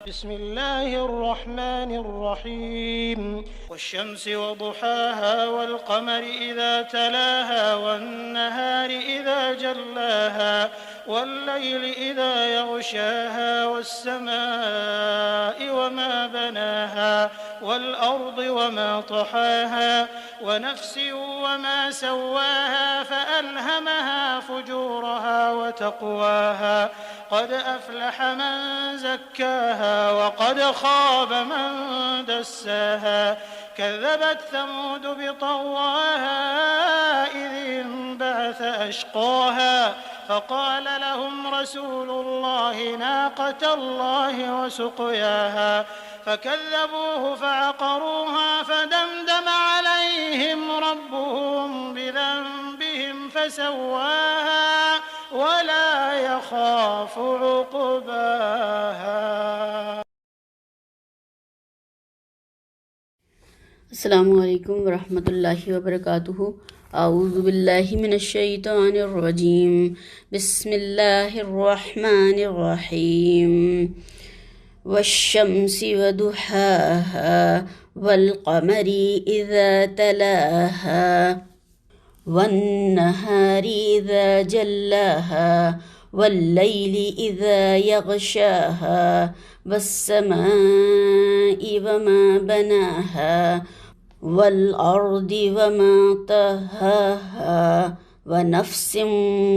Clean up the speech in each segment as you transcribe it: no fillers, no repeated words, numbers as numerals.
بسم الله الرحمن الرحيم والشمس وضحاها والقمر إذا تلاها والنهار إذا جلاها والليل إذا يغشاها والسماء وما بناها والأرض وما طحاها ونفس وما سواها فألهمها فجورها وتقواها قد أفلح من زكاها وقد خاب من دساها كذبت ثمود بطغواها إذ انبعث أشقاها فقال لهم رسول الله ناقة الله وسقياها فكذبوه فعقروها فدمدم عليهم ربهم بذنبهم فسواها ولا يخاف عقباها. السلام علیکم ورحمۃ اللہ وبرکاتہ. اعوذ باللہ من الشیطان الرجیم. بسم اللہ الرحمن الرحیم. والشمس وضحاها والقمر اذا تلاها والنهار اذا جلاها والليل اذا يغشاها والسماء وما بناها والأرض وما طحاها ونفس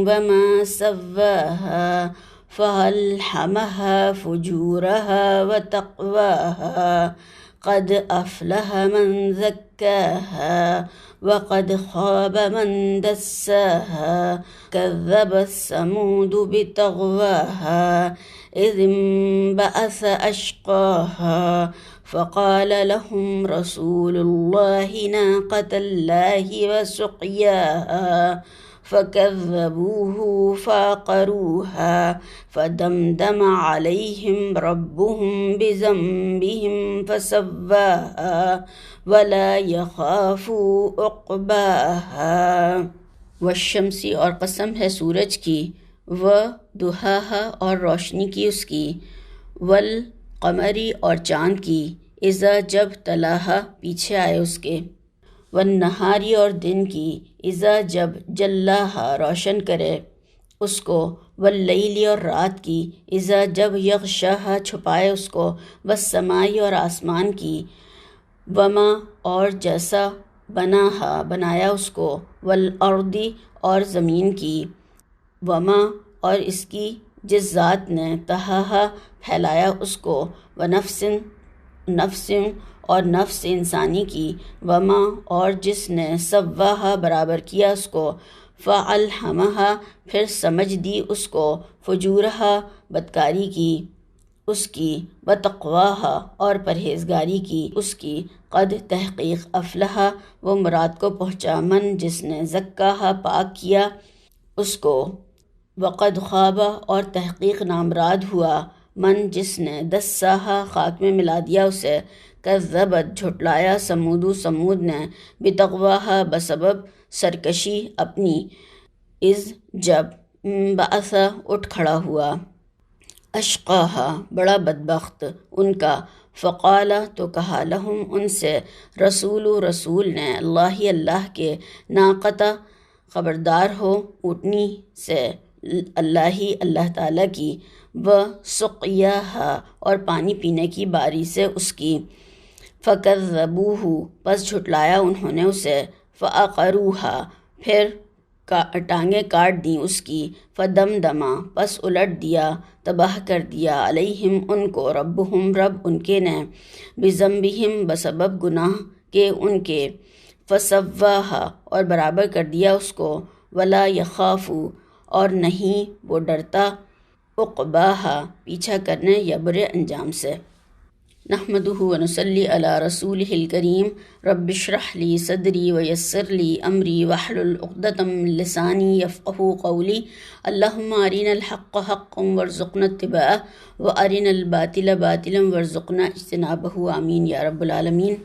وما سواها فألهمها فجورها وتقواها قد أفلح من زكاها وقد خاب من دساها كذبت ثمود بطغواها إذ انبعث أشقاها فقال لهم رسول الله ناقة الله وسقياها فكذبوه فعقروها فدمدم عليهم ربهم بذنبهم فسواها ولا يخاف عقباها. والشمس اور قسم ہے سورج کی، وضحاها اور روشنی کی اس کی، والقمری اور چاند کی، اذا جب تلاها پیچھے آئے اس کے، والنہاری اور دن کی، اذا جب جلاها روشن کرے اس کو، واللیلی اور رات کی، اذا جب یغشاها چھپائے اس کو، والسمائی اور آسمان کی، وما اور جیسا بناها بنایا اس کو، والارضی اور زمین کی، وما اور اس کی جس ذات نے طحاها پھیلایا اس کو، ونفس نفس اور نفس انسانی کی، وما اور جس نے سواها برابر کیا اس کو، فألہمها پھر سمجھ دی اس کو، فجورها بدکاری کی اس کی، وتقواها اور پرہیزگاری کی اس کی، قد تحقیق افلح وہ مراد کو پہنچا، من جس نے زکاها پاک کیا اس کو، وقد خواب اور تحقیق نامراد ہوا، من جس نے دساها خاک میں ملا دیا اسے، کذبت جھٹلایا سمود نے، بطغواها بسبب سرکشی اپنی، اذ جب بعث اٹھ کھڑا ہوا، اشقاها بڑا بدبخت ان کا، فقال تو کہا، لہم ان سے، رسول نے، اللہ کے، ناقتا خبردار ہو اونٹنی سے، اللہ تعالیٰ کی، وسقیاها اور پانی پینے کی باری سے اس کی، فکذبوہ پس جھٹلایا انہوں نے اسے، فعقروها پھر ٹانگیں کاٹ دیں اس کی، فدمدما پس الٹ دیا، تباہ کر دیا، علیہم ان کو، ربہم رب ان کے نے، بذنبہم بسبب گناہ کے ان کے، فسواها اور برابر کر دیا اس کو، ولا یخاف اور نہیں وہ ڈرتا، عقباها پیچھا کرنے یا برے انجام سے. نحمدہ ونصلی علی رسولہ الکریم. رب اشرح لی صدری ویسر لی امری واحلل عقدۃ من لسانی یفقہوا قولی. اللہم ارنا الحق حقا وارزقنا اتباعہ وارنا الباطل باطلا وارزقنا اجتنابہ. آمین یا رب العالمین.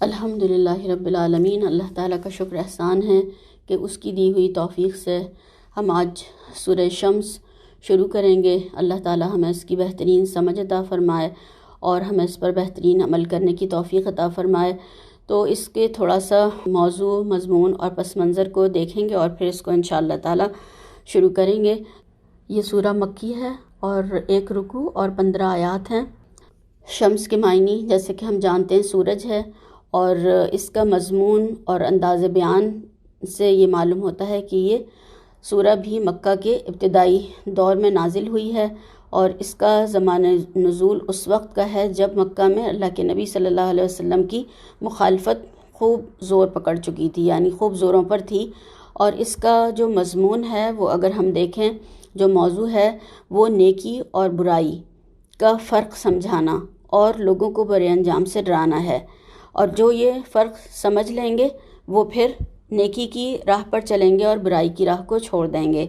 الحمدللہ رب العالمین. اللہ تعالیٰ کا شکر احسان ہے کہ اس کی دی ہوئی توفیق سے ہم آج سورہ شمس شروع کریں گے۔ اللہ تعالی ہمیں اس کی بہترین سمجھ عطا فرمائے اور ہمیں اس پر بہترین عمل کرنے کی توفیق عطا فرمائے۔ تو اس کے تھوڑا سا موضوع، مضمون اور پس منظر کو دیکھیں گے اور پھر اس کو انشاءاللہ تعالی شروع کریں گے۔ یہ سورہ مکی ہے اور 1 رکوع اور 15 آیات ہیں۔ شمس کے معنی جیسے کہ ہم جانتے ہیں سورج ہے، اور اس کا مضمون اور انداز بیان سے یہ معلوم ہوتا ہے کہ یہ سورہ بھی مکہ کے ابتدائی دور میں نازل ہوئی ہے، اور اس کا زمانہ نزول اس وقت کا ہے جب مکہ میں اللہ کے نبی صلی اللہ علیہ وسلم کی مخالفت خوب زور پکڑ چکی تھی، یعنی خوب زوروں پر تھی۔ اور اس کا جو مضمون ہے وہ اگر ہم دیکھیں، جو موضوع ہے وہ نیکی اور برائی کا فرق سمجھانا اور لوگوں کو برے انجام سے ڈرانا ہے، اور جو یہ فرق سمجھ لیں گے وہ پھر نیکی کی راہ پر چلیں گے اور برائی کی راہ کو چھوڑ دیں گے۔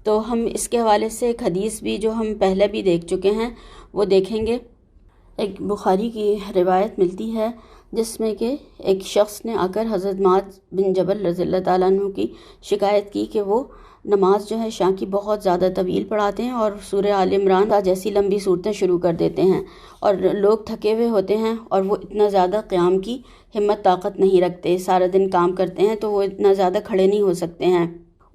تو ہم اس کے حوالے سے ایک حدیث بھی جو ہم پہلے بھی دیکھ چکے ہیں وہ دیکھیں گے۔ ایک بخاری کی روایت ملتی ہے جس میں کہ ایک شخص نے آ کر حضرت معاذ بن جبل رضی اللہ تعالیٰ عنہ کی شکایت کی کہ وہ نماز جو ہے شام کی بہت زیادہ طویل پڑھاتے ہیں اور سورہ آل عمران جیسی لمبی صورتیں شروع کر دیتے ہیں، اور لوگ تھکے ہوئے ہوتے ہیں اور وہ اتنا زیادہ قیام کی ہمت طاقت نہیں رکھتے، سارا دن کام کرتے ہیں تو وہ اتنا زیادہ کھڑے نہیں ہو سکتے ہیں۔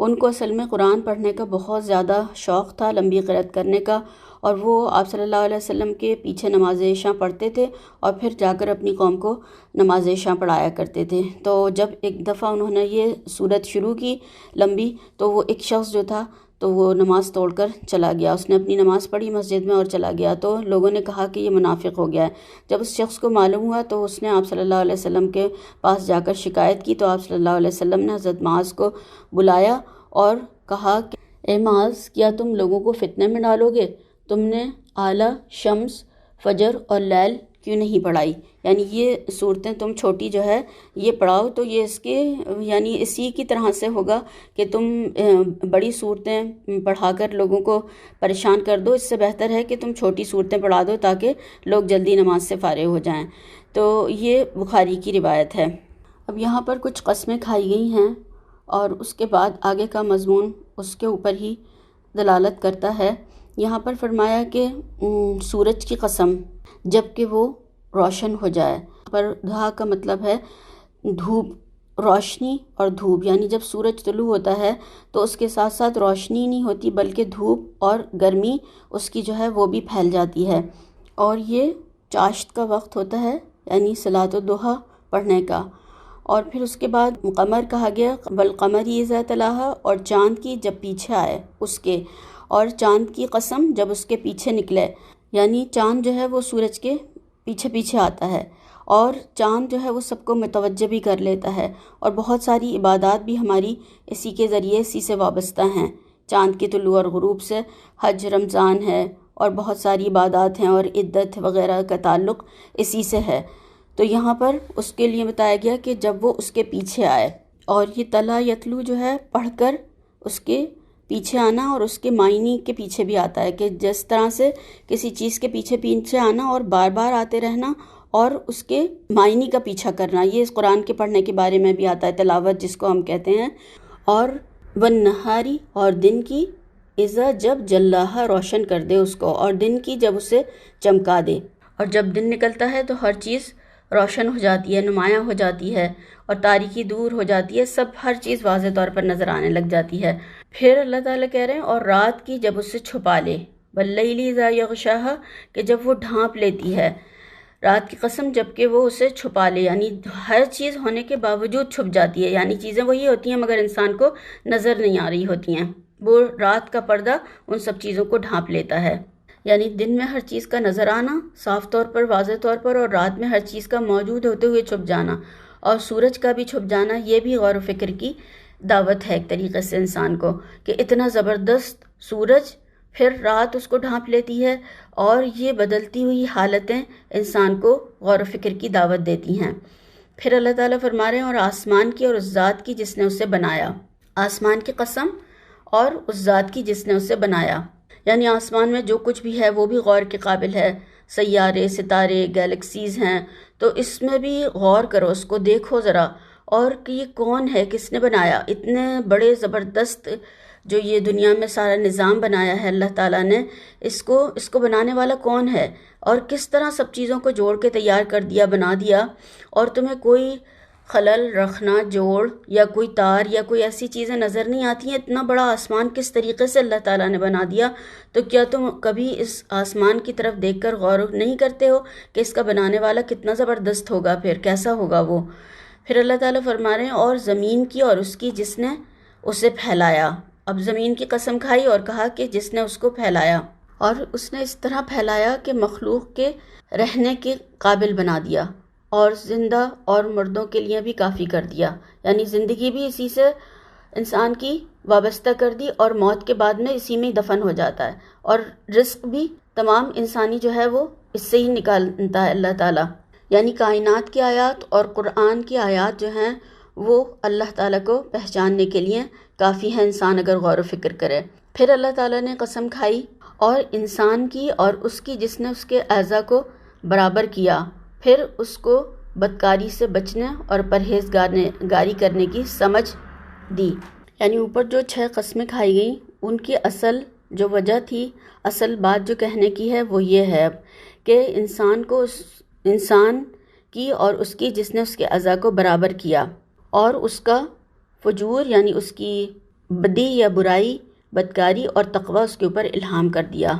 ان کو اصل میں قرآن پڑھنے کا بہت زیادہ شوق تھا، لمبی قرأت کرنے کا، اور وہ آپ صلی اللہ علیہ وسلم کے پیچھے نماز عشاء پڑھتے تھے اور پھر جا کر اپنی قوم کو نماز عشاء پڑھایا کرتے تھے۔ تو جب ایک دفعہ انہوں نے یہ صورت شروع کی لمبی، تو وہ ایک شخص جو تھا تو وہ نماز توڑ کر چلا گیا، اس نے اپنی نماز پڑھی مسجد میں اور چلا گیا۔ تو لوگوں نے کہا کہ یہ منافق ہو گیا ہے۔ جب اس شخص کو معلوم ہوا تو اس نے آپ صلی اللہ علیہ وسلم کے پاس جا کر شکایت کی، تو آپ صلی اللہ علیہ وسلم نے حضرت معاذ کو بلایا اور کہا کہ اے معاذ، کیا تم لوگوں کو فتنے میں ڈالو گے؟ تم نے اعلیٰ، شمس، فجر اور لیل کیوں نہیں پڑھائی؟ یعنی یہ صورتیں تم چھوٹی جو ہے یہ پڑھاؤ، تو یہ اس کے یعنی اسی کی طرح سے ہوگا کہ تم بڑی صورتیں پڑھا کر لوگوں کو پریشان کر دو، اس سے بہتر ہے کہ تم چھوٹی صورتیں پڑھا دو تاکہ لوگ جلدی نماز سے فارغ ہو جائیں۔ تو یہ بخاری کی روایت ہے۔ اب یہاں پر کچھ قسمیں کھائی گئی ہیں اور اس کے بعد آگے کا مضمون اس کے اوپر ہی دلالت کرتا ہے۔ یہاں پر فرمایا کہ سورج کی قسم جب کہ وہ روشن ہو جائے، پر دھا کا مطلب ہے دھوپ، روشنی اور دھوپ، یعنی جب سورج طلوع ہوتا ہے تو اس کے ساتھ ساتھ روشنی نہیں ہوتی بلکہ دھوپ اور گرمی اس کی جو ہے وہ بھی پھیل جاتی ہے، اور یہ چاشت کا وقت ہوتا ہے یعنی صلاۃ الضحیٰ پڑھنے کا۔ اور پھر اس کے بعد قمر کہا گیا، والقمر اذا تلاہا، اور چاند کی جب پیچھے آئے اس کے، اور چاند کی قسم جب اس کے پیچھے نکلے، یعنی چاند جو ہے وہ سورج کے پیچھے پیچھے آتا ہے، اور چاند جو ہے وہ سب کو متوجہ بھی کر لیتا ہے، اور بہت ساری عبادات بھی ہماری اسی کے ذریعے اسی سے وابستہ ہیں، چاند کے طلوع اور غروب سے۔ حج، رمضان ہے اور بہت ساری عبادات ہیں، اور عدت وغیرہ کا تعلق اسی سے ہے۔ تو یہاں پر اس کے لیے بتایا گیا کہ جب وہ اس کے پیچھے آئے، اور یہ تلا یتلو جو ہے پڑھ کر اس کے پیچھے آنا، اور اس کے معنی کے پیچھے بھی آتا ہے کہ جس طرح سے کسی چیز کے پیچھے پیچھے آنا اور بار بار آتے رہنا اور اس کے معنی کا پیچھا کرنا، یہ اس قرآن کے پڑھنے کے بارے میں بھی آتا ہے، تلاوت جس کو ہم کہتے ہیں۔ اور والنہاری، اور دن کی، اذا جب جلاہا روشن کر دے اس کو، اور دن کی جب اسے چمکا دے، اور جب دن نکلتا ہے تو ہر چیز روشن ہو جاتی ہے، نمایاں ہو جاتی ہے، اور تاریکی دور ہو جاتی ہے، سب ہر چیز واضح طور پر نظر آنے لگ جاتی ہے۔ پھر اللہ تعالیٰ کہہ رہے ہیں اور رات کی جب اسے چھپا لے، واللیل اذا یغشاہا، کہ جب وہ ڈھانپ لیتی ہے، رات کی قسم جب کہ وہ اسے چھپا لے، یعنی ہر چیز ہونے کے باوجود چھپ جاتی ہے، یعنی چیزیں وہی ہوتی ہیں مگر انسان کو نظر نہیں آ رہی ہوتی ہیں، وہ رات کا پردہ ان سب چیزوں کو ڈھانپ لیتا ہے۔ یعنی دن میں ہر چیز کا نظر آنا صاف طور پر، واضح طور پر، اور رات میں ہر چیز کا موجود ہوتے ہوئے چھپ جانا، اور سورج کا بھی چھپ جانا، یہ بھی غور و فکر کی دعوت ہے ایک طریقے سے انسان کو، کہ اتنا زبردست سورج پھر رات اس کو ڈھانپ لیتی ہے، اور یہ بدلتی ہوئی حالتیں انسان کو غور و فکر کی دعوت دیتی ہیں۔ پھر اللہ تعالیٰ فرما رہے ہیں اور آسمان کی اور اس ذات کی جس نے اسے بنایا، آسمان کی قسم اور اس ذات کی جس نے اسے بنایا، یعنی آسمان میں جو کچھ بھی ہے وہ بھی غور کے قابل ہے، سیارے، ستارے، گیلیکسیز ہیں، تو اس میں بھی غور کرو، اس کو دیکھو ذرا، اور کہ یہ کون ہے، کس نے بنایا، اتنے بڑے زبردست جو یہ دنیا میں سارا نظام بنایا ہے اللہ تعالیٰ نے، اس کو بنانے والا کون ہے، اور کس طرح سب چیزوں کو جوڑ کے تیار کر دیا، بنا دیا، اور تمہیں کوئی خلل رکھنا، جوڑ یا کوئی تار یا کوئی ایسی چیزیں نظر نہیں آتی ہیں؟ اتنا بڑا آسمان کس طریقے سے اللہ تعالیٰ نے بنا دیا، تو کیا تم کبھی اس آسمان کی طرف دیکھ کر غور نہیں کرتے ہو کہ اس کا بنانے والا کتنا زبردست ہوگا، پھر کیسا ہوگا وہ؟ پھر اللہ تعالیٰ فرما رہے ہیں اور زمین کی اور اس کی جس نے اسے پھیلایا۔ اب زمین کی قسم کھائی اور کہا کہ جس نے اس کو پھیلایا، اور اس نے اس طرح پھیلایا کہ مخلوق کے رہنے کے قابل بنا دیا، اور زندہ اور مردوں کے لیے بھی کافی کر دیا، یعنی زندگی بھی اسی سے انسان کی وابستہ کر دی، اور موت کے بعد میں اسی میں ہی دفن ہو جاتا ہے، اور رزق بھی تمام انسانی جو ہے وہ اس سے ہی نکالتا ہے اللہ تعالیٰ۔ یعنی کائنات کی آیات اور قرآن کی آیات جو ہیں وہ اللہ تعالیٰ کو پہچاننے کے لیے کافی ہے، انسان اگر غور و فکر کرے۔ پھر اللہ تعالیٰ نے قسم کھائی اور انسان کی اور اس کی جس نے اس کے اعضاء کو برابر کیا، پھر اس کو بدکاری سے بچنے اور پرہیزگاری کرنے کی سمجھ دی۔ یعنی اوپر جو 6 قسمیں کھائی گئیں ان کی اصل جو وجہ تھی، اصل بات جو کہنے کی ہے وہ یہ ہے کہ انسان کی اور اس کی جس نے اس کے اعضاء کو برابر کیا، اور اس کا فجور یعنی اس کی بدی یا برائی، بدکاری اور تقوی اس کے اوپر الہام کر دیا۔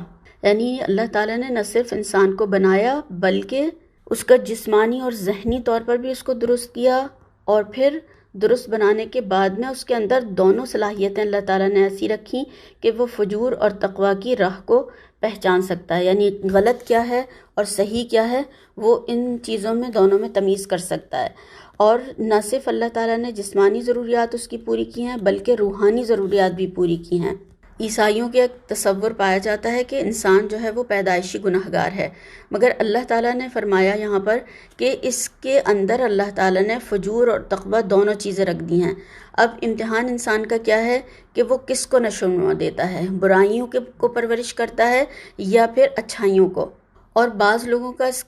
یعنی اللہ تعالیٰ نے نہ صرف انسان کو بنایا بلکہ اس کا جسمانی اور ذہنی طور پر بھی اس کو درست کیا، اور پھر درست بنانے کے بعد میں اس کے اندر دونوں صلاحیتیں اللہ تعالیٰ نے ایسی رکھیں کہ وہ فجور اور تقوی کی راہ کو پہچان سکتا ہے، یعنی غلط کیا ہے اور صحیح کیا ہے وہ ان چیزوں میں دونوں میں تمیز کر سکتا ہے۔ اور نہ صرف اللہ تعالیٰ نے جسمانی ضروریات اس کی پوری کی ہیں بلکہ روحانی ضروریات بھی پوری کی ہیں۔ عیسائیوں کے ایک تصور پایا جاتا ہے کہ انسان جو ہے وہ پیدائشی گناہ گار ہے، مگر اللہ تعالیٰ نے فرمایا یہاں پر کہ اس کے اندر اللہ تعالیٰ نے فجور اور تقوی دونوں چیزیں رکھ دی ہیں۔ اب امتحان انسان کا کیا ہے کہ وہ کس کو نشو و نما دیتا ہے، برائیوں کو پرورش کرتا ہے یا پھر اچھائیوں کو۔ اور بعض لوگوں کا اس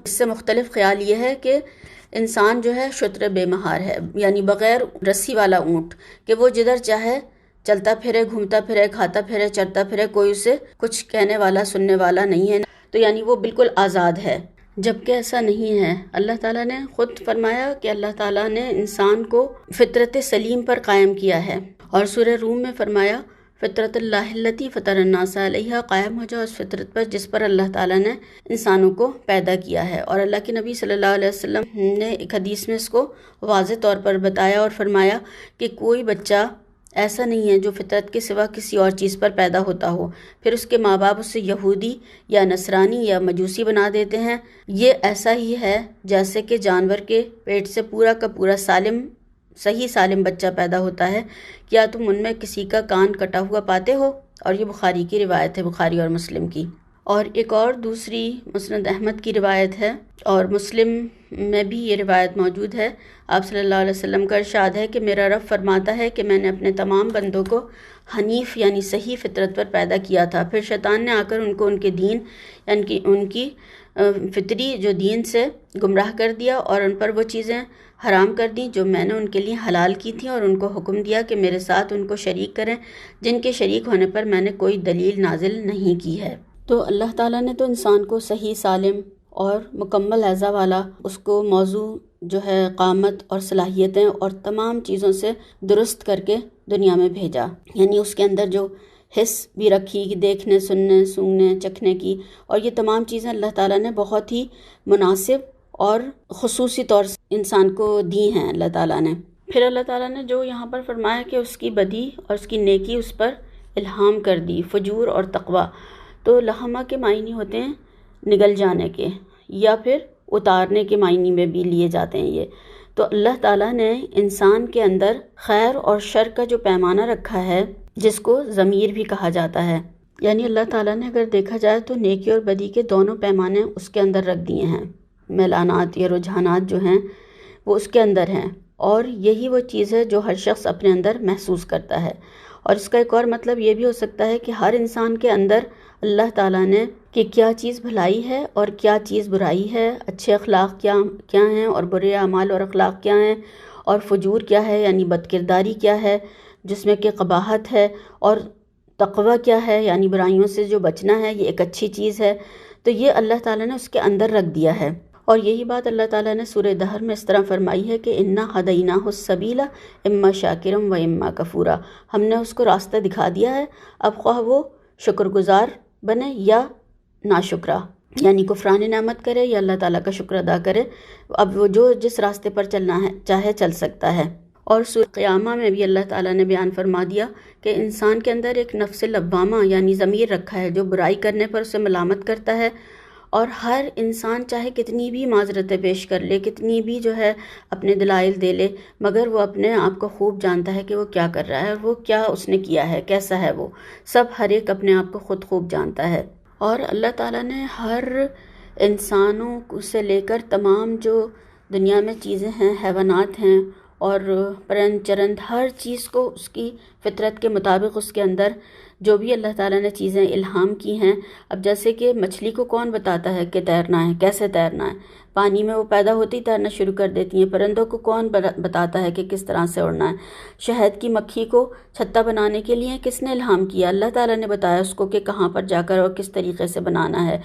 سے مختلف خیال یہ ہے کہ انسان جو ہے شتر بے مہار ہے، یعنی بغیر رسی والا اونٹ، کہ وہ جدھر چاہے چلتا پھرے، گھومتا پھرے، کھاتا پھرے، چرتا پھرے، کوئی اسے کچھ کہنے والا سننے والا نہیں ہے، تو یعنی وہ بالکل آزاد ہے، جبکہ ایسا نہیں ہے۔ اللہ تعالیٰ نے خود فرمایا کہ اللہ تعالیٰ نے انسان کو فطرت سلیم پر قائم کیا ہے، اور سورہ روم میں فرمایا فطرت اللہ التی فطر الناس علیہا، قائم ہو جاؤ اس فطرت پر جس پر اللہ تعالیٰ نے انسانوں کو پیدا کیا ہے۔ اور اللہ کے نبی صلی اللہ علیہ وسلم نے ایک حدیث میں اس کو واضح طور پر بتایا اور فرمایا کہ کوئی بچہ ایسا نہیں ہے جو فطرت کے سوا کسی اور چیز پر پیدا ہوتا ہو، پھر اس کے ماں باپ اسے یہودی یا نصرانی یا مجوسی بنا دیتے ہیں۔ یہ ایسا ہی ہے جیسے کہ جانور کے پیٹ سے پورا کا پورا صحیح سالم بچہ پیدا ہوتا ہے، کیا تم ان میں کسی کا کان کٹا ہوا پاتے ہو؟ اور یہ بخاری کی روایت ہے، بخاری اور مسلم کی۔ اور ایک اور دوسری مسند احمد کی روایت ہے، اور مسلم میں بھی یہ روایت موجود ہے۔ آپ صلی اللہ علیہ وسلم کا ارشاد ہے کہ میرا رب فرماتا ہے کہ میں نے اپنے تمام بندوں کو حنیف یعنی صحیح فطرت پر پیدا کیا تھا، پھر شیطان نے آ کر ان کو ان کے دین یعنی ان کی فطری جو دین سے گمراہ کر دیا، اور ان پر وہ چیزیں حرام کر دیں جو میں نے ان کے لیے حلال کی تھیں، اور ان کو حکم دیا کہ میرے ساتھ ان کو شریک کریں جن کے شریک ہونے پر میں نے کوئی دلیل نازل نہیں کی ہے۔ تو اللہ تعالیٰ نے تو انسان کو صحیح سالم اور مکمل اعضاء والا، اس کو موضوع جو ہے قامت اور صلاحیتیں اور تمام چیزوں سے درست کر کے دنیا میں بھیجا، یعنی اس کے اندر جو حس بھی رکھی کہ دیکھنے، سننے، سونگنے، چکھنے کی، اور یہ تمام چیزیں اللہ تعالیٰ نے بہت ہی مناسب اور خصوصی طور سے انسان کو دی ہیں اللہ تعالیٰ نے۔ پھر اللہ تعالیٰ نے جو یہاں پر فرمایا کہ اس کی بدی اور اس کی نیکی اس پر الہام کر دی، فجور اور تقوی، تو لہمہ کے معنی ہوتے ہیں نگل جانے کے، یا پھر اتارنے کے معنی میں بھی لیے جاتے ہیں یہ۔ تو اللہ تعالیٰ نے انسان کے اندر خیر اور شر کا جو پیمانہ رکھا ہے، جس کو ضمیر بھی کہا جاتا ہے، یعنی اللہ تعالیٰ نے اگر دیکھا جائے تو نیکی اور بدی کے دونوں پیمانے اس کے اندر رکھ دیے ہیں، میلانات یا رجحانات جو ہیں وہ اس کے اندر ہیں، اور یہی وہ چیز ہے جو ہر شخص اپنے اندر محسوس کرتا ہے۔ اور اس کا ایک اور مطلب یہ بھی ہو سکتا ہے کہ ہر انسان کے اندر اللہ تعالیٰ نے کہ کیا چیز بھلائی ہے اور کیا چیز برائی ہے، اچھے اخلاق کیا ہیں اور برے اعمال اور اخلاق کیا ہیں، اور فجور کیا ہے یعنی بد کرداری کیا ہے، جس میں کہ قباحت ہے، اور تقوی کیا ہے یعنی برائیوں سے جو بچنا ہے، یہ ایک اچھی چیز ہے، تو یہ اللہ تعالیٰ نے اس کے اندر رکھ دیا ہے۔ اور یہی بات اللہ تعالیٰ نے سورہ دہر میں اس طرح فرمائی ہے کہ انا ہدیناہ السبیل اما شاکرا و اما کفورا، ہم نے اس کو راستہ دکھا دیا ہے، اب خواہ وہ شکر گزار بنے یا ناشکرا، یعنی کفران نعمت کرے یا اللہ تعالیٰ کا شکر ادا کرے، اب وہ جو جس راستے پر چلنا ہے چاہے چل سکتا ہے۔ اور سورہ قیامہ میں بھی اللہ تعالیٰ نے بیان فرما دیا کہ انسان کے اندر ایک نفس لوامہ یعنی ضمیر رکھا ہے جو برائی کرنے پر اسے ملامت کرتا ہے، اور ہر انسان چاہے کتنی بھی معذرتیں پیش کر لے، کتنی بھی جو ہے اپنے دلائل دے لے، مگر وہ اپنے آپ کو خوب جانتا ہے کہ وہ کیا کر رہا ہے، وہ کیا اس نے کیا ہے، کیسا ہے وہ، سب ہر ایک اپنے آپ کو خود خوب جانتا ہے۔ اور اللہ تعالیٰ نے ہر انسانوں سے لے کر تمام جو دنیا میں چیزیں ہیں، حیوانات ہیں اور پرند چرند، ہر چیز کو اس کی فطرت کے مطابق اس کے اندر جو بھی اللہ تعالیٰ نے چیزیں الہام کی ہیں۔ اب جیسے کہ مچھلی کو کون بتاتا ہے کہ تیرنا ہے، کیسے تیرنا ہے، پانی میں وہ پیدا ہوتی ہی تیرنا شروع کر دیتی ہیں۔ پرندوں کو کون بتاتا ہے کہ کس طرح سے اڑنا ہے۔ شہد کی مکھی کو چھتا بنانے کے لیے کس نے الہام کیا؟ اللہ تعالیٰ نے بتایا اس کو کہ کہاں پر جا کر اور کس طریقے سے بنانا ہے۔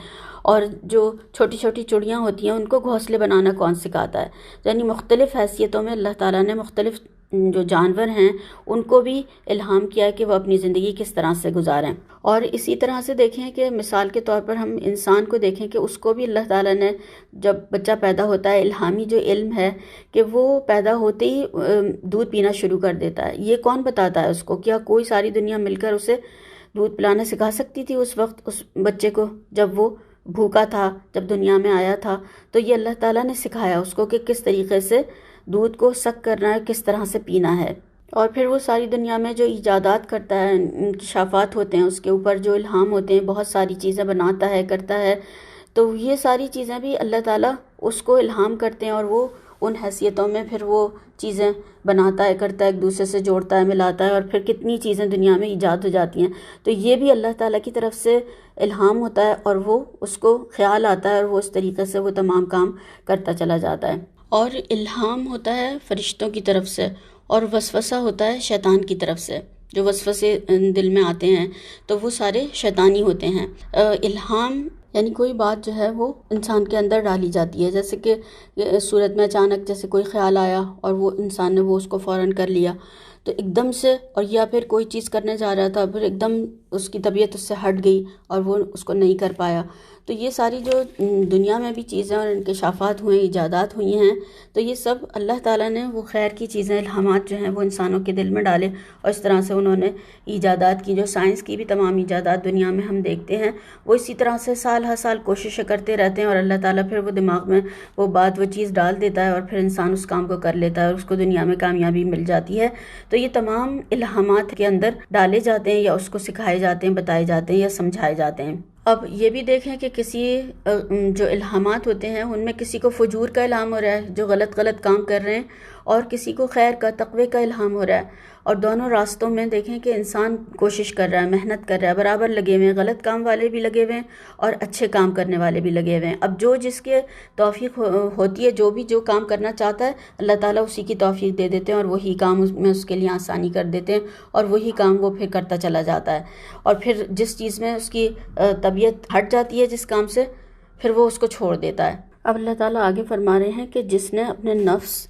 اور جو چھوٹی چھوٹی چڑیاں ہوتی ہیں ان کو گھونسلے بنانا کون سکھاتا ہے؟ یعنی مختلف حیثیتوں میں اللہ تعالیٰ نے مختلف جو جانور ہیں ان کو بھی الہام کیا ہے کہ وہ اپنی زندگی کس طرح سے گزاریں۔ اور اسی طرح سے دیکھیں کہ مثال کے طور پر ہم انسان کو دیکھیں کہ اس کو بھی اللہ تعالیٰ نے جب بچہ پیدا ہوتا ہے، الہامی جو علم ہے کہ وہ پیدا ہوتے ہی دودھ پینا شروع کر دیتا ہے۔ یہ کون بتاتا ہے اس کو؟ کیا کوئی ساری دنیا مل کر اسے دودھ پلانا سکھا سکتی تھی اس وقت اس بچے کو جب وہ بھوکا تھا، جب دنیا میں آیا تھا؟ تو یہ اللہ تعالیٰ نے سکھایا اس کو کہ کس طریقے سے دودھ کو سک کرنا ہے، کس طرح سے پینا ہے۔ اور پھر وہ ساری دنیا میں جو ایجادات کرتا ہے، انکشافات ہوتے ہیں، اس کے اوپر جو الہام ہوتے ہیں، بہت ساری چیزیں بناتا ہے، کرتا ہے، تو یہ ساری چیزیں بھی اللہ تعالیٰ اس کو الہام کرتے ہیں، اور وہ ان حیثیتوں میں پھر وہ چیزیں بناتا ہے، کرتا ہے، ایک دوسرے سے جوڑتا ہے، ملاتا ہے، اور پھر کتنی چیزیں دنیا میں ایجاد ہو جاتی ہیں۔ تو یہ بھی اللہ تعالیٰ کی طرف سے الہام ہوتا ہے، اور وہ اس کو خیال آتا ہے، اور وہ اس طریقے سے وہ تمام کام کرتا چلا جاتا ہے۔ اور الہام ہوتا ہے فرشتوں کی طرف سے، اور وسوسہ ہوتا ہے شیطان کی طرف سے۔ جو وسوسے دل میں آتے ہیں تو وہ سارے شیطانی ہوتے ہیں۔ الہام یعنی کوئی بات جو ہے وہ انسان کے اندر ڈالی جاتی ہے، جیسے کہ صورت میں اچانک جیسے کوئی خیال آیا اور وہ انسان نے وہ اس کو فوراً کر لیا، تو ایک دم سے، اور یا پھر کوئی چیز کرنے جا رہا تھا، پھر ایک دم اس کی طبیعت اس سے ہٹ گئی اور وہ اس کو نہیں کر پایا۔ تو یہ ساری جو دنیا میں بھی چیزیں اور انکشافات ہوئے، ایجادات ہوئی ہیں، تو یہ سب اللہ تعالیٰ نے وہ خیر کی چیزیں، الہامات جو ہیں وہ انسانوں کے دل میں ڈالے، اور اس طرح سے انہوں نے ایجادات کی۔ جو سائنس کی بھی تمام ایجادات دنیا میں ہم دیکھتے ہیں، وہ اسی طرح سے سال ہر سال کوششیں کرتے رہتے ہیں، اور اللہ تعالیٰ پھر وہ دماغ میں وہ بات، وہ چیز ڈال دیتا ہے، اور پھر انسان اس کام کو کر لیتا ہے اور اس کو دنیا میں کامیابی مل جاتی ہے۔ تو یہ تمام الہامات کے اندر ڈالے جاتے ہیں، یا اس کو سکھائے جاتے ہیں، بتائے جاتے ہیں، یا سمجھائے جاتے ہیں۔ اب یہ بھی دیکھیں کہ کسی جو الہامات ہوتے ہیں ان میں کسی کو فجور کا الہام ہو رہا ہے، جو غلط کام کر رہے ہیں، اور کسی کو خیر کا، تقوی کا الہام ہو رہا ہے، اور دونوں راستوں میں دیکھیں کہ انسان کوشش کر رہا ہے، محنت کر رہا ہے، برابر لگے ہوئے ہیں، غلط کام والے بھی لگے ہوئے ہیں اور اچھے کام کرنے والے بھی لگے ہوئے ہیں۔ اب جو جس کے توفیق ہوتی ہے، جو بھی جو کام کرنا چاہتا ہے، اللہ تعالیٰ اسی کی توفیق دے دیتے ہیں، اور وہی کام میں اس کے لیے آسانی کر دیتے ہیں، اور وہی کام وہ پھر کرتا چلا جاتا ہے۔ اور پھر جس چیز میں اس کی طبیعت ہٹ جاتی ہے جس کام سے، پھر وہ اس کو چھوڑ دیتا ہے۔ اب اللہ تعالیٰ آگے فرما رہے ہیں کہ جس نے اپنے نفس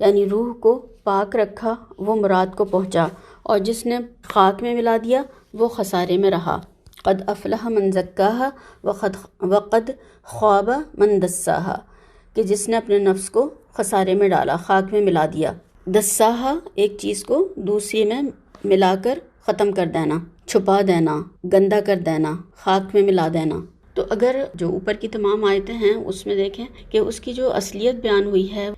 یعنی روح کو پاک رکھا وہ مراد کو پہنچا، اور جس نے خاک میں ملا دیا وہ خسارے میں رہا۔ قد افلح من زکاہا وقد خواب من دساہا، کہ جس نے اپنے نفس کو خسارے میں ڈالا، خاک میں ملا دیا۔ دساہا ایک چیز کو دوسری میں ملا کر ختم کر دینا، چھپا دینا، گندا کر دینا، خاک میں ملا دینا۔ تو اگر جو اوپر کی تمام آیتیں ہیں اس میں دیکھیں کہ اس کی جو اصلیت بیان ہوئی ہے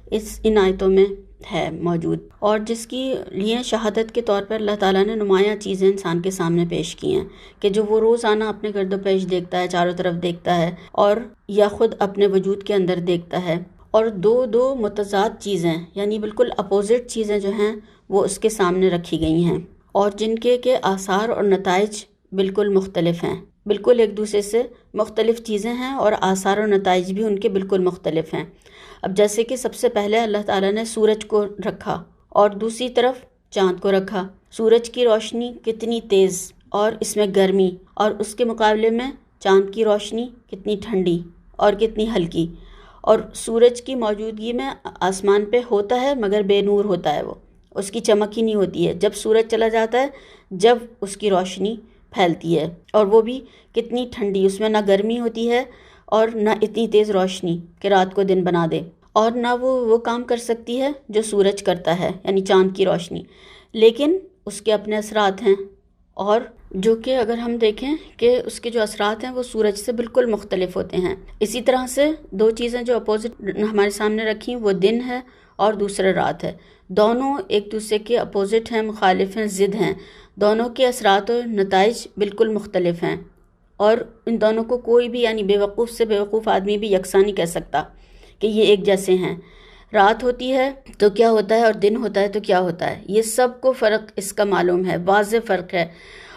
ان آیتوں میں ہے موجود، اور جس کی لیے شہادت کے طور پر اللہ تعالیٰ نے نمایاں چیزیں انسان کے سامنے پیش کی ہیں، کہ جو وہ روزانہ اپنے گرد و پیش دیکھتا ہے، چاروں طرف دیکھتا ہے، اور یا خود اپنے وجود کے اندر دیکھتا ہے، اور دو متضاد چیزیں یعنی بالکل اپوزٹ چیزیں جو ہیں وہ اس کے سامنے رکھی گئی ہیں، اور جن کے آثار اور نتائج بالکل مختلف ہیں، بالکل ایک دوسرے سے مختلف چیزیں ہیں، اور آثار اور نتائج بھی ان کے بالکل مختلف ہیں۔ اب جیسے کہ سب سے پہلے اللہ تعالیٰ نے سورج کو رکھا اور دوسری طرف چاند کو رکھا، سورج کی روشنی کتنی تیز اور اس میں گرمی، اور اس کے مقابلے میں چاند کی روشنی کتنی ٹھنڈی اور کتنی ہلکی، اور سورج کی موجودگی میں آسمان پہ ہوتا ہے مگر بے نور ہوتا ہے، وہ اس کی چمک ہی نہیں ہوتی ہے۔ جب سورج چلا جاتا ہے جب اس کی روشنی پھیلتی ہے، اور وہ بھی کتنی ٹھنڈی، اس میں نہ گرمی ہوتی ہے اور نہ اتنی تیز روشنی کہ رات کو دن بنا دے، اور نہ وہ کام کر سکتی ہے جو سورج کرتا ہے یعنی چاند کی روشنی، لیکن اس کے اپنے اثرات ہیں، اور جو کہ اگر ہم دیکھیں کہ اس کے جو اثرات ہیں وہ سورج سے بالکل مختلف ہوتے ہیں۔ اسی طرح سے دو چیزیں جو اپوزٹ ہمارے سامنے رکھی وہ دن ہے اور دوسرا رات ہے، دونوں ایک دوسرے کے اپوزٹ ہیں، مخالف ہیں، ضد ہیں، دونوں کے اثرات اور نتائج بالکل مختلف ہیں، اور ان دونوں کو کوئی بھی یعنی بیوقوف سے بیوقوف آدمی بھی یکساں نہیں کہہ سکتا کہ یہ ایک جیسے ہیں۔ رات ہوتی ہے تو کیا ہوتا ہے اور دن ہوتا ہے تو کیا ہوتا ہے، یہ سب کو فرق اس کا معلوم ہے، واضح فرق ہے۔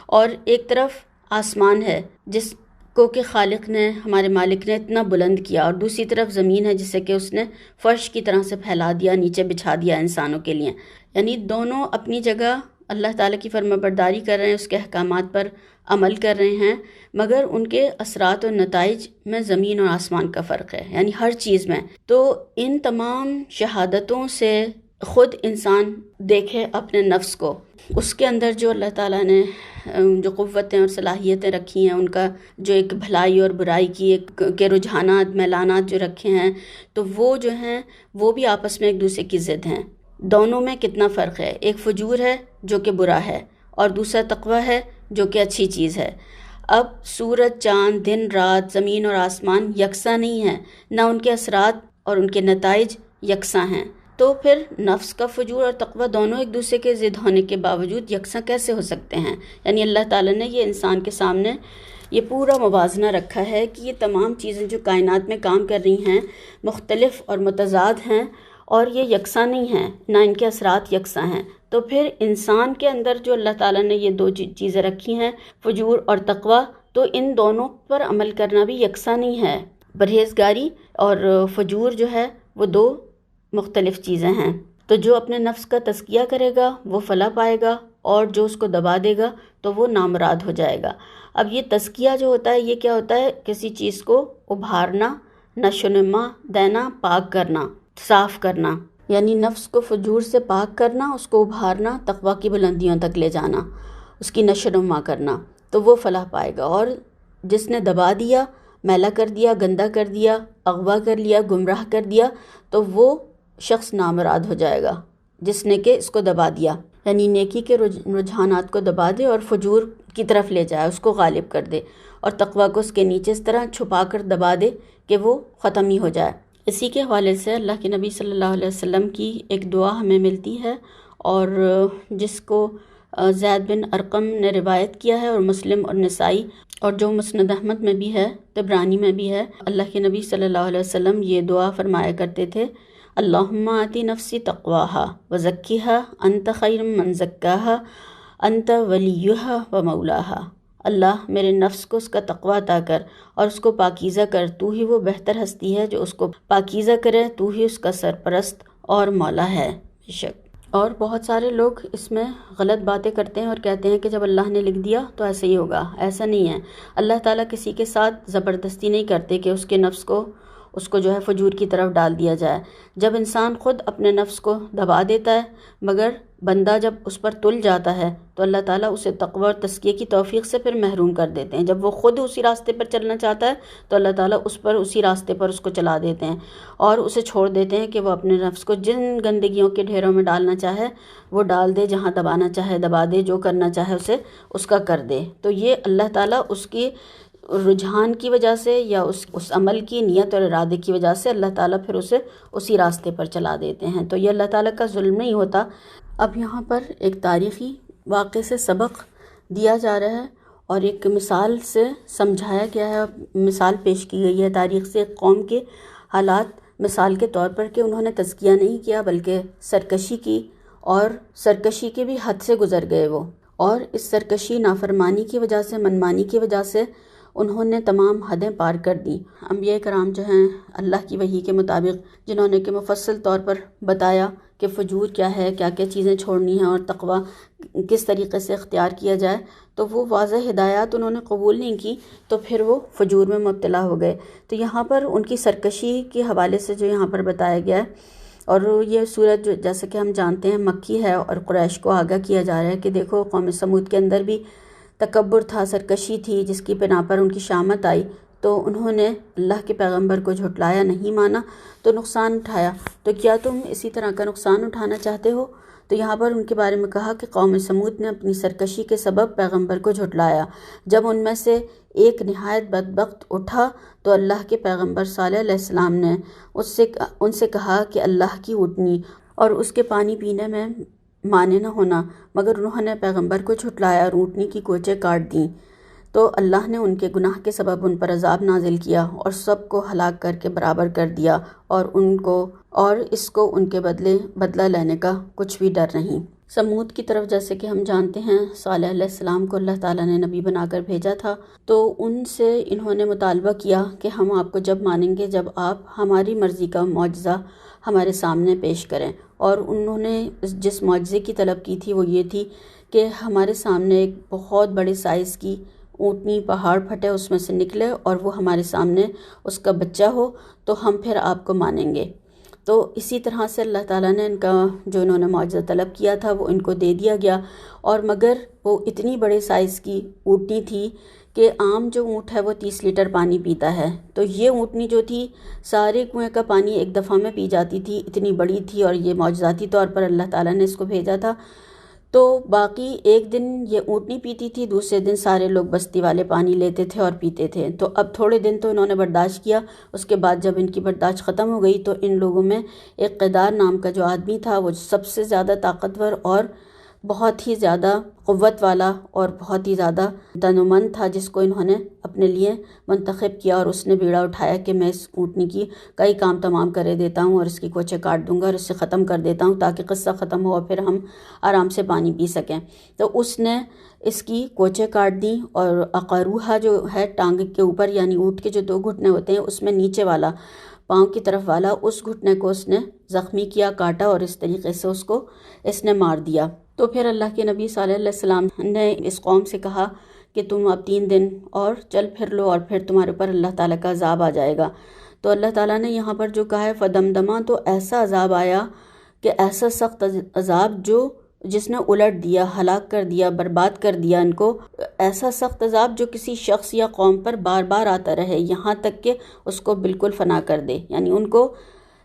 اور ایک طرف آسمان ہے جس کو کہ خالق نے، ہمارے مالک نے اتنا بلند کیا، اور دوسری طرف زمین ہے جسے کہ اس نے فرش کی طرح سے پھیلا دیا، نیچے بچھا دیا انسانوں کے لیے، یعنی دونوں اپنی جگہ اللہ تعالیٰ کی فرما برداری کر رہے ہیں، اس کے احکامات پر عمل کر رہے ہیں، مگر ان کے اثرات اور نتائج میں زمین اور آسمان کا فرق ہے، یعنی ہر چیز میں۔ تو ان تمام شہادتوں سے خود انسان دیکھے اپنے نفس کو، اس کے اندر جو اللہ تعالیٰ نے جو قوتیں اور صلاحیتیں رکھی ہیں، ان کا جو ایک بھلائی اور برائی کی ایک کے رجحانات، میلانات جو رکھے ہیں، تو وہ جو ہیں وہ بھی آپس میں ایک دوسرے کی ضد ہیں۔ دونوں میں کتنا فرق ہے، ایک فجور ہے جو کہ برا ہے اور دوسرا تقویٰ ہے جو کہ اچھی چیز ہے۔ اب سورج، چاند، دن رات، زمین اور آسمان یکساں نہیں ہیں، نہ ان کے اثرات اور ان کے نتائج یکساں ہیں، تو پھر نفس کا فجور اور تقویٰ دونوں ایک دوسرے کے ضد ہونے کے باوجود یکساں کیسے ہو سکتے ہیں؟ یعنی اللہ تعالیٰ نے یہ انسان کے سامنے یہ پورا موازنہ رکھا ہے کہ یہ تمام چیزیں جو کائنات میں کام کر رہی ہیں مختلف اور متضاد ہیں، اور یہ یکساں نہیں ہیں، نہ ان کے اثرات یکساں ہیں۔ تو پھر انسان کے اندر جو اللہ تعالیٰ نے یہ دو چیزیں رکھی ہیں، فجور اور تقویٰ، تو ان دونوں پر عمل کرنا بھی یکساں نہیں ہے۔ پرہیزگاری اور فجور جو ہے وہ دو مختلف چیزیں ہیں۔ تو جو اپنے نفس کا تزکیہ کرے گا وہ فلاح پائے گا، اور جو اس کو دبا دے گا تو وہ نامراد ہو جائے گا۔ اب یہ تزکیہ جو ہوتا ہے یہ کیا ہوتا ہے؟ کسی چیز کو ابھارنا، نشو و نما دینا، پاک کرنا، صاف کرنا، یعنی نفس کو فجور سے پاک کرنا، اس کو ابھارنا، تقویٰ کی بلندیوں تک لے جانا، اس کی نشو و نما کرنا، تو وہ فلاح پائے گا۔ اور جس نے دبا دیا، میلا کر دیا، گندا کر دیا، اغوا کر لیا، گمراہ کر دیا، تو وہ شخص نامراد ہو جائے گا جس نے کہ اس کو دبا دیا، یعنی نیکی کے رجحانات کو دبا دے اور فجور کی طرف لے جائے، اس کو غالب کر دے، اور تقویٰ کو اس کے نیچے اس طرح چھپا کر دبا دے کہ وہ ختم ہی ہو جائے۔ اسی کے حوالے سے اللہ کے نبی صلی اللہ علیہ وسلم کی ایک دعا ہمیں ملتی ہے، اور جس کو زید بن ارقم نے روایت کیا ہے، اور مسلم اور نسائی، اور جو مسند احمد میں بھی ہے، طبرانی میں بھی ہے۔ اللہ کے نبی صلی اللہ علیہ وسلم یہ دعا فرمایا کرتے تھے: اللہم آتی نفسی تقواہا وزکیہا انت خیر من زکاہا انت ولیہا ومولاہا۔ اللہ میرے نفس کو اس کا تقویٰ عطا کر اور اس کو پاکیزہ کر، تو ہی وہ بہتر ہستی ہے جو اس کو پاکیزہ کرے، تو ہی اس کا سرپرست اور مولا ہے بے شک۔ اور بہت سارے لوگ اس میں غلط باتیں کرتے ہیں اور کہتے ہیں کہ جب اللہ نے لکھ دیا تو ایسے ہی ہوگا۔ ایسا نہیں ہے، اللہ تعالیٰ کسی کے ساتھ زبردستی نہیں کرتے کہ اس کے نفس کو جو ہے فجور کی طرف ڈال دیا جائے۔ جب انسان خود اپنے نفس کو دبا دیتا ہے، مگر بندہ جب اس پر تل جاتا ہے تو اللہ تعالیٰ اسے تقوی اور تزکیہ کی توفیق سے پھر محروم کر دیتے ہیں۔ جب وہ خود اسی راستے پر چلنا چاہتا ہے تو اللہ تعالیٰ اسی راستے پر اس کو چلا دیتے ہیں، اور اسے چھوڑ دیتے ہیں کہ وہ اپنے نفس کو جن گندگیوں کے ڈھیروں میں ڈالنا چاہے وہ ڈال دے، جہاں دبانا چاہے دبا دے، جو کرنا چاہے اسے اس کا کر دے۔ تو یہ اللہ تعالیٰ اس کی رجحان کی وجہ سے یا اس عمل کی نیت اور ارادے کی وجہ سے اللہ تعالیٰ پھر اسے اسی راستے پر چلا دیتے ہیں۔ تو یہ اللہ تعالیٰ کا ظلم نہیں ہوتا۔ اب یہاں پر ایک تاریخی واقعے سے سبق دیا جا رہا ہے اور ایک مثال سے سمجھایا گیا ہے، مثال پیش کی گئی ہے تاریخ سے ایک قوم کے حالات مثال کے طور پر، کہ انہوں نے تزکیہ نہیں کیا بلکہ سرکشی کی، اور سرکشی کے بھی حد سے گزر گئے وہ، اور اس سرکشی، نافرمانی کی وجہ سے، منمانی کی وجہ سے انہوں نے تمام حدیں پار کر دی۔ انبیاء کرام جو ہیں اللہ کی وحی کے مطابق، جنہوں نے کہ مفصل طور پر بتایا کہ کہ فجور کیا ہے، کیا کیا چیزیں چھوڑنی ہیں اور تقوی کس طریقے سے اختیار کیا جائے، تو وہ واضح ہدایات انہوں نے قبول نہیں کی، تو پھر وہ فجور میں مبتلا ہو گئے۔ تو یہاں پر ان کی سرکشی کے حوالے سے جو یہاں پر بتایا گیا ہے، اور یہ صورت جیسے کہ ہم جانتے ہیں مکی ہے، اور قریش کو آگاہ کیا جا رہا ہے کہ دیکھو قوم سمود کے اندر بھی تکبر تھا، سرکشی تھی، جس کی بنا پر ان کی شامت آئی، تو انہوں نے اللہ کے پیغمبر کو جھٹلایا، نہیں مانا تو نقصان اٹھایا۔ تو کیا تم اسی طرح کا نقصان اٹھانا چاہتے ہو؟ تو یہاں پر ان کے بارے میں کہا کہ قوم سمود نے اپنی سرکشی کے سبب پیغمبر کو جھٹلایا۔ جب ان میں سے ایک نہایت بدبخت اٹھا تو اللہ کے پیغمبر صالح علیہ السلام نے ان سے کہا کہ اللہ کی اونٹنی اور اس کے پانی پینے میں مانے نہ ہونا، مگر انہوں نے پیغمبر کو جھٹلایا اور اونٹنی کی کوچیں کاٹ دیں، تو اللہ نے ان کے گناہ کے سبب ان پر عذاب نازل کیا اور سب کو ہلاک کر کے برابر کر دیا، اور اس کو ان کے بدلہ لینے کا کچھ بھی ڈر نہیں۔ سمود کی طرف جیسے کہ ہم جانتے ہیں صالح علیہ السلام کو اللہ تعالیٰ نے نبی بنا کر بھیجا تھا، تو ان سے انہوں نے مطالبہ کیا کہ ہم آپ کو جب مانیں گے جب آپ ہماری مرضی کا معجزہ ہمارے سامنے پیش کریں، اور انہوں نے جس معجزے کی طلب کی تھی وہ یہ تھی کہ ہمارے سامنے ایک بہت بڑے سائز کی اونٹنی پہاڑ پھٹے اس میں سے نکلے اور وہ ہمارے سامنے اس کا بچہ ہو تو ہم پھر آپ کو مانیں گے۔ تو اسی طرح سے اللہ تعالیٰ نے ان کا جو انہوں نے معجزہ طلب کیا تھا وہ ان کو دے دیا گیا، اور مگر وہ اتنی بڑے سائز کی اونٹنی تھی کہ عام جو اونٹ ہے وہ 30 لیٹر پانی پیتا ہے، تو یہ اونٹنی جو تھی سارے کنویں کا پانی ایک دفعہ میں پی جاتی تھی، اتنی بڑی تھی، اور یہ معجزاتی طور پر اللہ تعالیٰ نے اس کو بھیجا تھا۔ تو باقی ایک دن یہ اونٹنی پیتی تھی، دوسرے دن سارے لوگ بستی والے پانی لیتے تھے اور پیتے تھے۔ تو اب تھوڑے دن تو انہوں نے برداشت کیا، اس کے بعد جب ان کی برداشت ختم ہو گئی تو ان لوگوں میں ایک قیدار نام کا جو آدمی تھا، وہ سب سے زیادہ طاقتور اور بہت ہی زیادہ قوت والا اور بہت ہی زیادہ تنومند تھا، جس کو انہوں نے اپنے لیے منتخب کیا، اور اس نے بیڑا اٹھایا کہ میں اس اونٹنی کی کئی کام تمام کرے دیتا ہوں اور اس کی کوچیں کاٹ دوں گا اور اسے ختم کر دیتا ہوں تاکہ قصہ ختم ہو اور پھر ہم آرام سے پانی پی سکیں۔ تو اس نے اس کی کوچیں کاٹ دیں، اور اقروہا جو ہے ٹانگ کے اوپر، یعنی اونٹ کے جو 2 گھٹنے ہوتے ہیں اس میں نیچے والا پاؤں کی طرف والا اس گھٹنے کو اس نے زخمی کیا، کاٹا، اور اس طریقے سے اس نے مار دیا۔ تو پھر اللہ کے نبی صلی اللہ علیہ وسلم نے اس قوم سے کہا کہ تم اب 3 دن اور چل پھر لو اور پھر تمہارے اوپر اللہ تعالیٰ کا عذاب آ جائے گا۔ تو اللہ تعالیٰ نے یہاں پر جو کہا ہے فدمدما، تو ایسا عذاب آیا کہ ایسا سخت عذاب جس نے الٹ دیا، ہلاک کر دیا، برباد کر دیا ان کو، ایسا سخت عذاب جو کسی شخص یا قوم پر بار بار آتا رہے یہاں تک کہ اس کو بالکل فنا کر دے، یعنی ان کو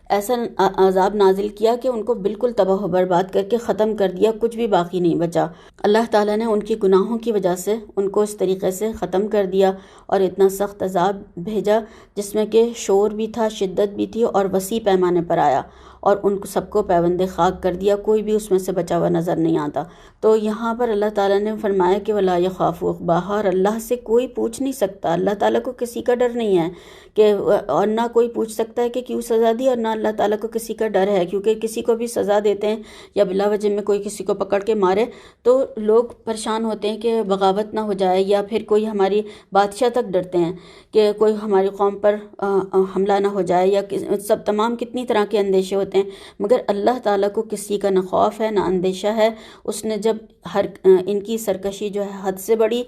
ایسا عذاب نازل کیا کہ ان کو بالکل تباہ و برباد کر کے ختم کر دیا، کچھ بھی باقی نہیں بچا۔ اللہ تعالیٰ نے ان کی گناہوں کی وجہ سے ان کو اس طریقے سے ختم کر دیا اور اتنا سخت عذاب بھیجا جس میں کہ شور بھی تھا، شدت بھی تھی، اور وسیع پیمانے پر آیا، اور ان کو سب کو پیوند خاک کر دیا، کوئی بھی اس میں سے بچا ہوا نظر نہیں آتا۔ تو یہاں پر اللہ تعالیٰ نے فرمایا کہ وَلَا يَخَافُ عُقْبَاهَا، اور اللہ سے کوئی پوچھ نہیں سکتا، اللہ تعالیٰ کو کسی کا ڈر نہیں ہے کہ، اور نہ کوئی پوچھ سکتا ہے کہ کیوں سزا دی، اور نہ اللہ تعالیٰ کو کسی کا ڈر ہے، کیونکہ کسی کو بھی سزا دیتے ہیں یا بلا وجہ میں کوئی کسی کو پکڑ کے مارے تو لوگ پریشان ہوتے ہیں کہ بغاوت نہ ہو جائے، یا پھر کوئی ہماری بادشاہ تک ڈرتے ہیں کہ کوئی ہماری قوم پر حملہ نہ ہو جائے، یا سب تمام کتنی طرح کے اندیشے ہوتے ہیں، مگر اللہ تعالیٰ کو کسی کا نہ خوف ہے نہ اندیشہ ہے۔ اس نے جب ان کی سرکشی جو ہے حد سے بڑی،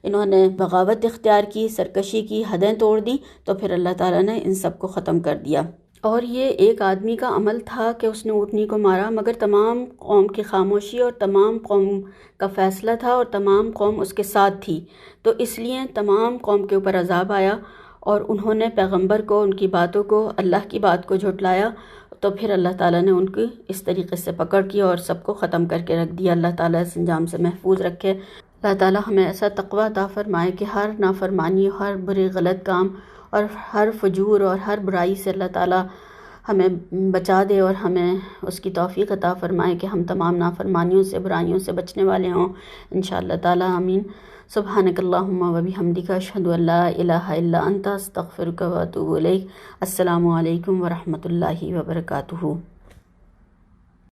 انہوں نے بغاوت اختیار کی، سرکشی کی، حدیں توڑ دیں، تو پھر اللہ تعالیٰ نے ان سب کو ختم کر دیا۔ اور یہ ایک آدمی کا عمل تھا کہ اس نے اونٹنی کو مارا، مگر تمام قوم کی خاموشی اور تمام قوم کا فیصلہ تھا، اور تمام قوم اس کے ساتھ تھی، تو اس لیے تمام قوم کے اوپر عذاب آیا، اور انہوں نے پیغمبر کو، ان کی باتوں کو، اللہ کی بات کو جھٹلایا، تو پھر اللہ تعالیٰ نے ان کی اس طریقے سے پکڑ کی اور سب کو ختم کر کے رکھ دیا۔ اللہ تعالیٰ اس انجام سے محفوظ رکھے۔ اللہ تعالیٰ ہمیں ایسا تقوی عطا فرمائے کہ ہر نافرمانی، ہر برے غلط کام اور ہر فجور اور ہر برائی سے اللہ تعالیٰ ہمیں بچا دے، اور ہمیں اس کی توفیق عطا فرمائے کہ ہم تمام نافرمانیوں سے، برائیوں سے بچنے والے ہوں انشاءاللہ تعالیٰ، آمین۔ سبحانک اللہم و بحمدک، اشہد ان لا الہ الا انت، استغفرک و اتوب الیک۔ السلام علیکم ورحمۃ اللہ وبرکاتہ۔